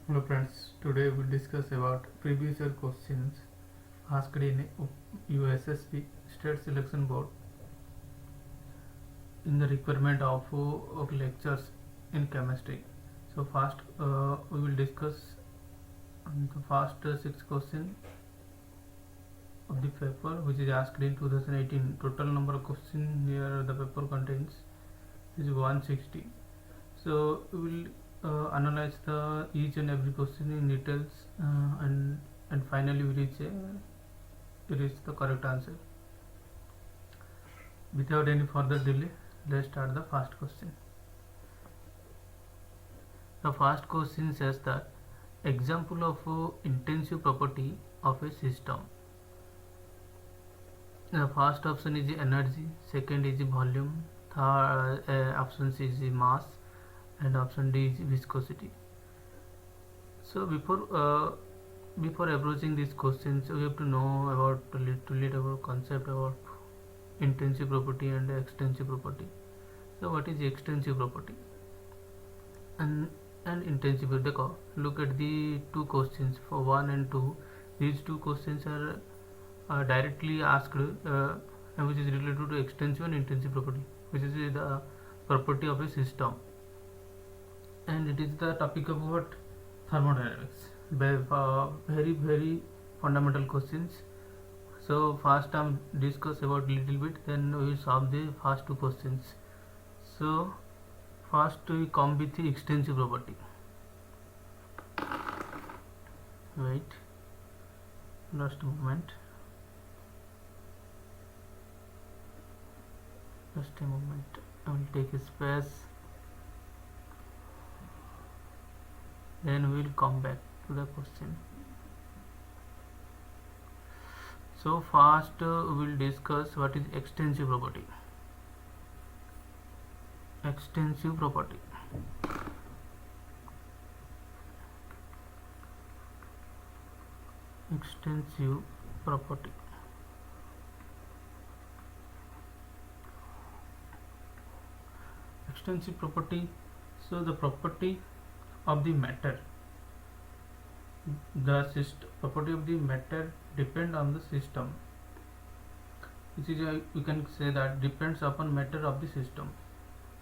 Hello friends, today we'll discuss about previous year questions asked in USSB State Selection Board in the requirement of lectures in chemistry. So first we will discuss the first six questions of the paper which is asked in 2018. Total number of questions here the paper contains is 160. So we will analyze the each and every question in details and finally we reach the correct answer. Without any further delay, let's start the first question. The first question says that example of intensive property of a system. The first option is energy, second is volume, third option is mass, and option D is viscosity. So before approaching these questions, we have to know about a little bit about concept about intensive property and extensive property. So what is extensive property and intensive? देखो, look at the two questions for 1 and 2. These two questions are directly asked and which is related to extensive and intensive property, which is the property of a system, and it is the topic of what thermodynamics. Very fundamental questions. So first discuss about little bit, then we will solve the first two questions. So first we come with the extensive property. Wait, just a moment. Just a moment. I will take a space. Then we will come back to the question. So first we will discuss what is extensive property. Extensive property. Extensive property. Extensive property. So the property of the matter. The property of the matter depend on the system. Which is you can say that depends upon matter of the system.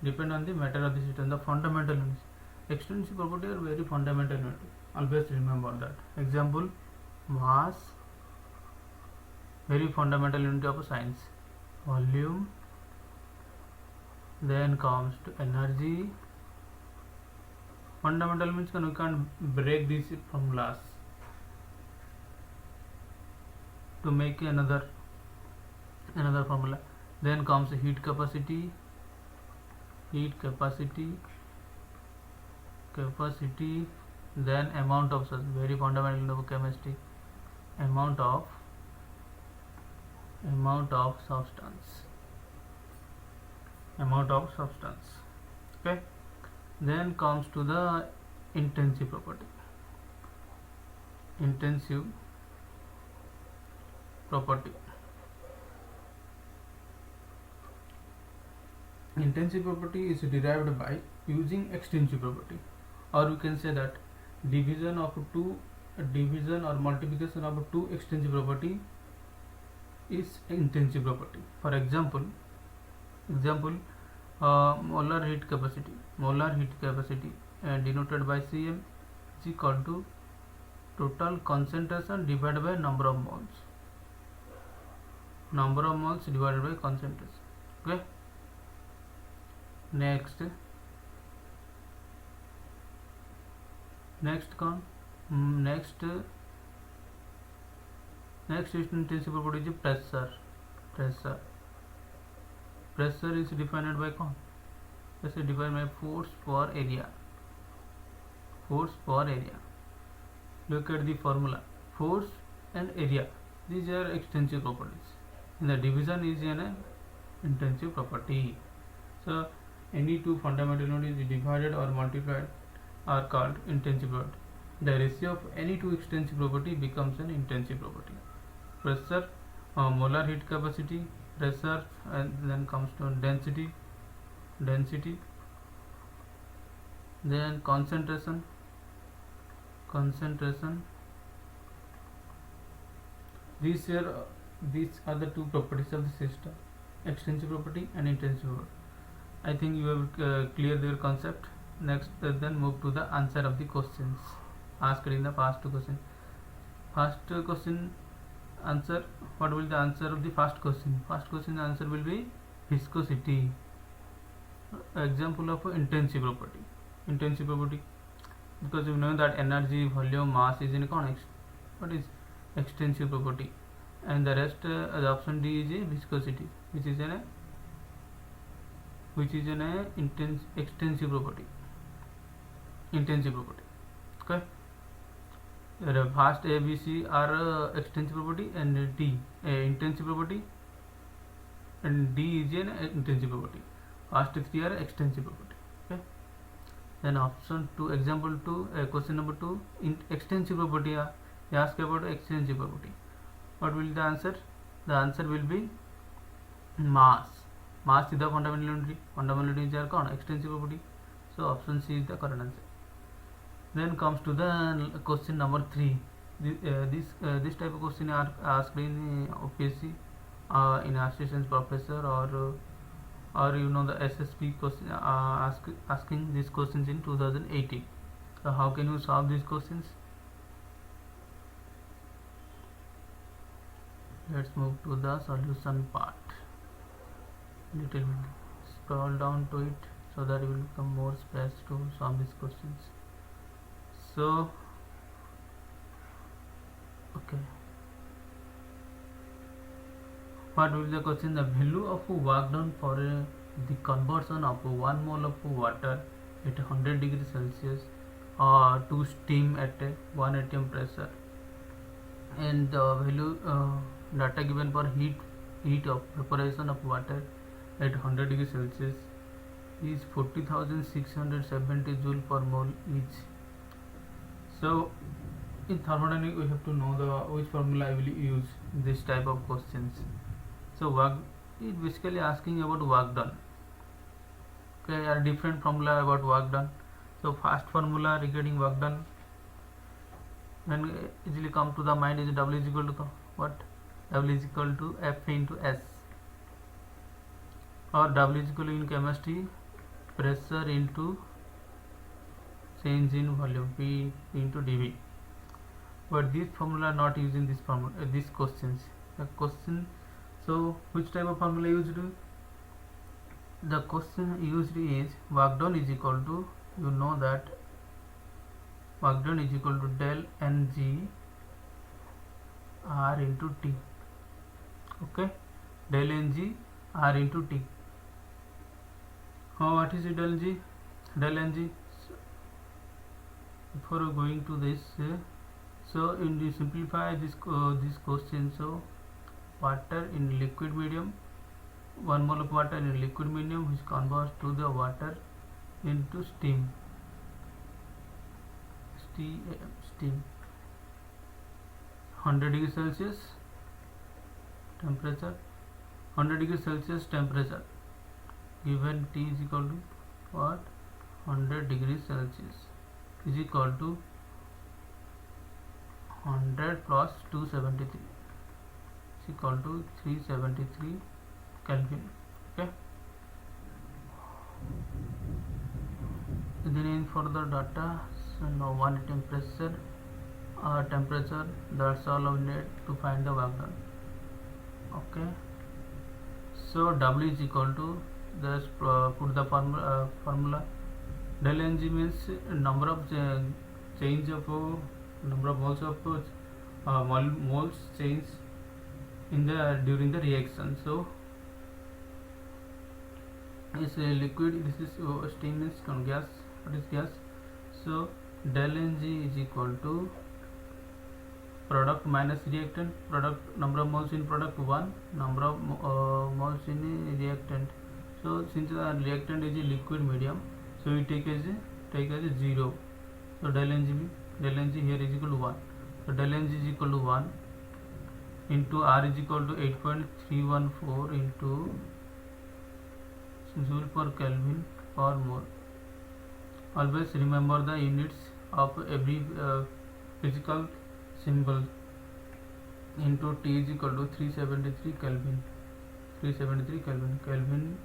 Depend on the matter of the system. The fundamental units. Extensive property are very fundamental unit. Always remember that. Example, mass, very fundamental unit of science. Volume, then comes to energy. Fundamental means you can't break these formulas to make another formula. Then comes heat capacity, then amount of very fundamental of chemistry, amount of substance, okay. Then comes to the intensive property. Intensive property is derived by using extensive property, or we can say that division or multiplication of two extensive property is intensive property. For example, molar heat capacity denoted by Cm is equal to total concentration divided by number of moles divided by concentration, okay. Next intensive property is pressure is defined by force per area. Look at the formula, force and area, these are extensive properties, and the division is an intensive property. So any two fundamental units is divided or multiplied are called intensive property. The ratio of any two extensive property becomes an intensive property. Pressure, molar heat capacity, pressure, and then comes to density, then concentration, concentration. These are the two properties of the system: extensive property and intensive property. I think you have clear their concept. Next, then move to the answer of the questions asked in the past question. First question answer. What will the answer of the first question? First question answer will be viscosity. Example of intensive property. Intensive property, because you know that energy, volume, mass is in context. What is extensive property? And the rest, the option D is a viscosity, which is an extensive property. Intensive property. Okay. The first A, B, C are extensive property, and D intensive property, and D is an intensive property. First three are extensive property. Okay. Then option 2, example 2, question number 2, extensive property. They ask about extensive property. What will be the answer? The answer will be mass. Mass is the fundamental unity. Fundamental unity is called extensive property. So option C is the correct answer. Then comes to the question number 3. This type of question are asked in OPSC, in assistant professor, or you know the SSP question, asking these questions in 2018. So how can you solve these questions? Let's move to the solution part. Little bit scroll down to it so that it will become more space to solve these questions. So okay, what will be the question? The value of work done for the conversion of 1 mole of water at 100 degrees Celsius to steam at 1 atm pressure, and the value data given for heat of preparation of water at 100 degrees Celsius is 40,670 joule per mole each. So in thermodynamics we have to know which formula I will use this type of questions. So work is basically asking about work done. Okay, there are different formula about work done. So first formula regarding work done, when easily come to the mind, is W is equal to what? W is equal to F into S, or W is equal to, in chemistry, pressure into change in volume, P into dV. But this formula not using this formula, these questions. The question. So which type of formula used? The question used is work done is equal to, you know that work done is equal to del Ng R into T. Okay, del Ng R into T. What is it, del Ng? Del Ng. Before going to this, so in the simplify this question. So water in liquid medium, 1 mole of water in liquid medium, which converts to the water into steam. Steam 100 degrees Celsius temperature, 100 degrees Celsius temperature, given T is equal to what? 100 degrees Celsius is equal to 100 plus 273 is equal to 373 Kelvin. Okay, then in further data, so now 1 temperature, that's all we need to find the work done. Okay, so W is equal to, just put the formula. Del Ng means number of change of number of moles of moles change in the during the reaction. So is a liquid, this is steam means gas. What is gas? So del Ng is equal to product minus reactant. Product, number of moles in product 1, number of moles in reactant. So since the reactant is a liquid medium, so we take as 0. So del Ng here is equal to 1. So del Ng is equal to 1 into R is equal to 8.314 into joule per Kelvin per mole. Always remember the units of every physical symbol into T is equal to 373 Kelvin. 373 Kelvin.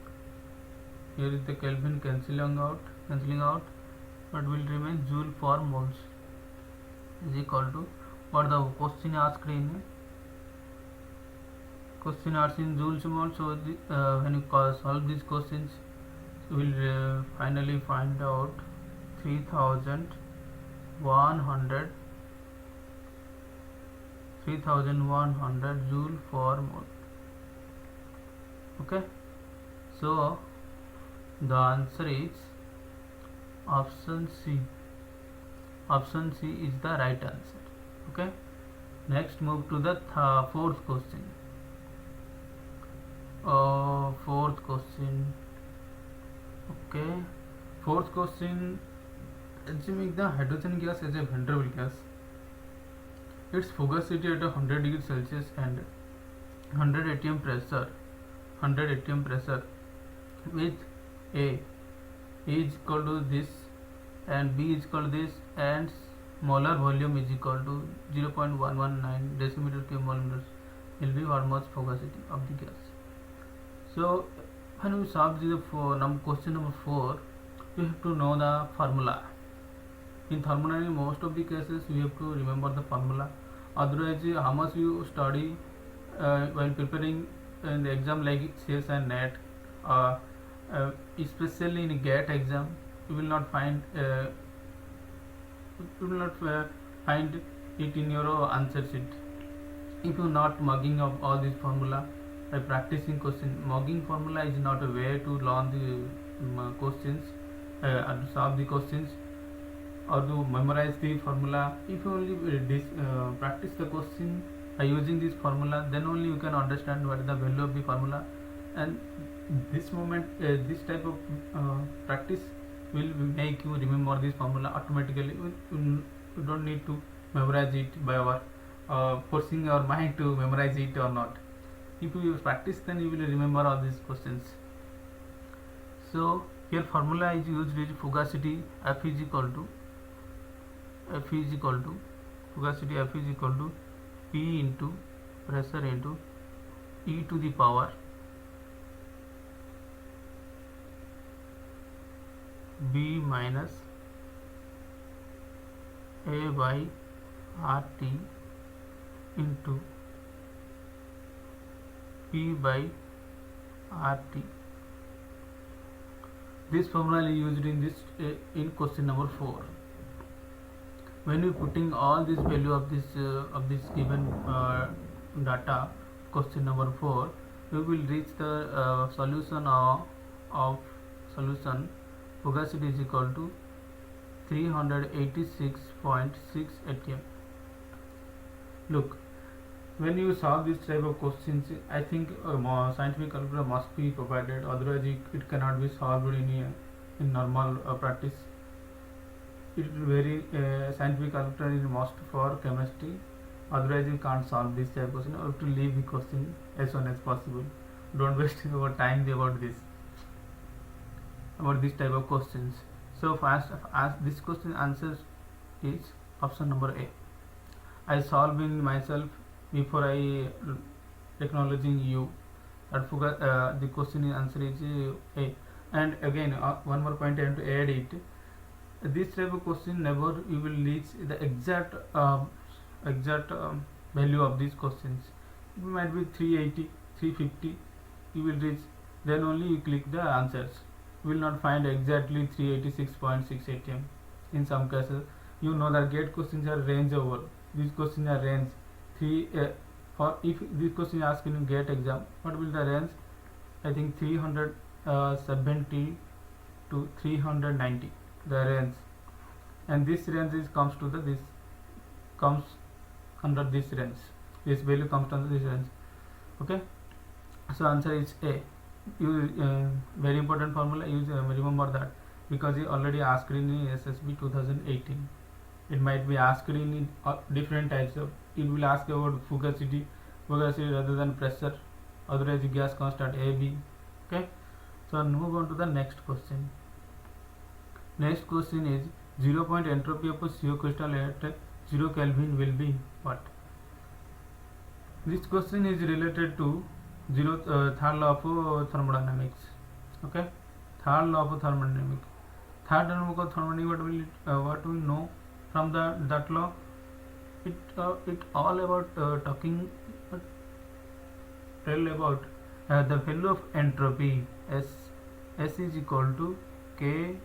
Here is the Kelvin cancelling out, but will remain joule for moles is equal to what the question asked in joules mole. So when you solve these questions, you will finally find out 3100 joule for mole. Okay, so the answer is option C. Option C is the right answer. Okay, next move to the fourth question. Okay, fourth question. Assuming the hydrogen gas as a van der Waals gas, its fugacity at 100 degrees Celsius and 100 atm pressure with A is equal to this and B is equal to this and molar volume is equal to 0.119 decimeter cube mole will be almost fugacity of the gas. So when we solve the question number 4, you have to know the formula. In thermodynamics, most of the cases you have to remember the formula. Otherwise, how much you study while preparing in the exam like CS and NET, especially in GATE exam, you will not find it in your answer sheet. If you are not mugging up all these formula by practicing question, mugging formula is not a way to learn the questions and solve the questions or to memorize the formula. If you only practice the question by using this formula, then only you can understand what is the value of the formula. And this moment, this type of practice will make you remember this formula automatically. You don't need to memorize it by our forcing your mind to memorize it or not. If you practice, then you will remember all these questions. So here formula is used with fugacity F is equal to fugacity F is equal to P into pressure into e to the power B minus A by RT into P by RT. This formula is used in this in question number 4. When you putting all this value of this given data, question number 4, we will reach the solution of solution. Fugacity is equal to 386.6 atm. Look, when you solve this type of questions, I think scientific calculator must be provided, otherwise it cannot be solved in normal practice. It is very scientific calculator is must for chemistry, otherwise you can't solve this type of question. You have to leave the question as soon as possible. Don't waste your time about this type of questions. So first, as this question answer is option number A. I solving myself before I acknowledging you. That the question answer is A. And again, one more point I have to add it. This type of question never you will reach the exact value of these questions. It might be 380, 350. You will reach. Then only you click the answers. You will not find exactly 386.6 atm. In some cases, you know that GATE questions are range over. These questions are range. For if this question is asked in GATE exam, what will the range? I think 370 to 390 the range, and this range is comes under this range. This value comes under this range. Okay, so answer is A. Use very important formula. Use remember that because it already asked in SSB 2018. It might be asked in different types of. It will ask about fugacity rather than pressure. Otherwise, the gas constant A, B. Okay. So move on to the next question. Next question is 0 point entropy of a CO crystal at 0 Kelvin will be what? This question is related to third law of thermodynamics. Okay, third law of thermodynamics. Third law of thermodynamics. What we know from that law? It all about tell about the value of entropy. S is equal to K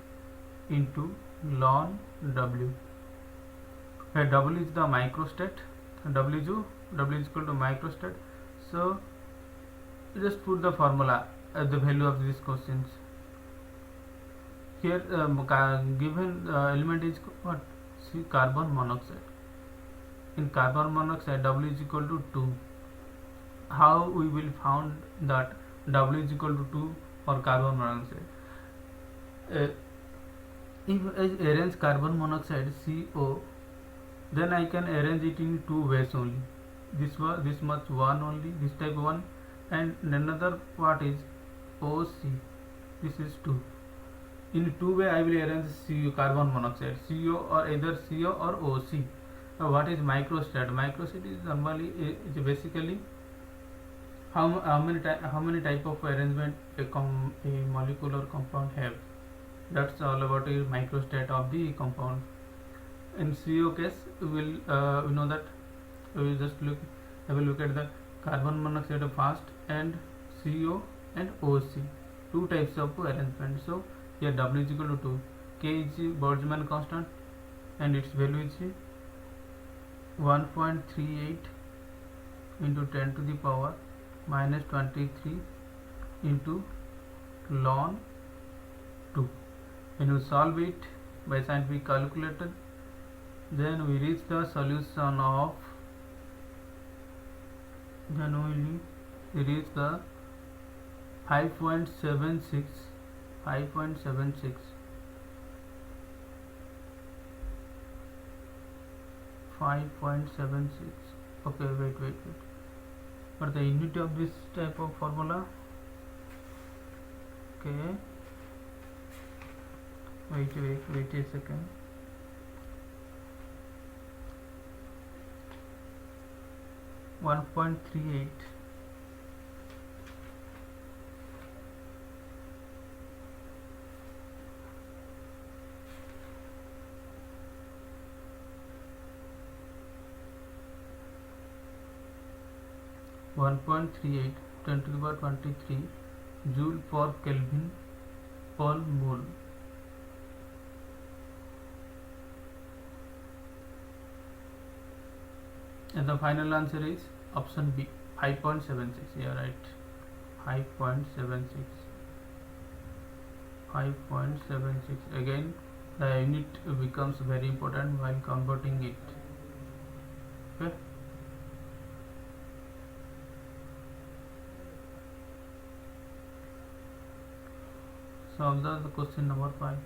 into ln W, where W is the microstat, W is equal to microstat. So just put the formula the value of these questions here. Given element is what? See, carbon monoxide. In carbon monoxide, W is equal to 2. How we will found that W is equal to 2 for carbon monoxide? If I arrange carbon monoxide CO, then I can arrange it in two ways only. This much one only, this type one, and another part is OC. This is 2. In two way I will arrange CO, carbon monoxide, CO, or either CO or OC. Now what is microstat? Microstat is normally is basically how many type of arrangement a molecule or compound have. That's all about a microstat of the compound. In CO case, we know that we will just have a look at the carbon monoxide first, and CO and OC, two types of arrangement. So here W is equal to 2. K is Boltzmann constant, and its value is 1.38 into 10 to the power minus 23 into ln 2. When you solve it by scientific calculator, then we reach the solution of, then we reach the 5.76. Okay, wait. What the unit of this type of formula? Okay, wait a second. .38. .38 10 to the power 23 joule per Kelvin per mole. And the final answer is option B, 5.76. Yeah, right, 5.76. Again, the unit becomes very important while converting it. Okay. Solve the question number 5.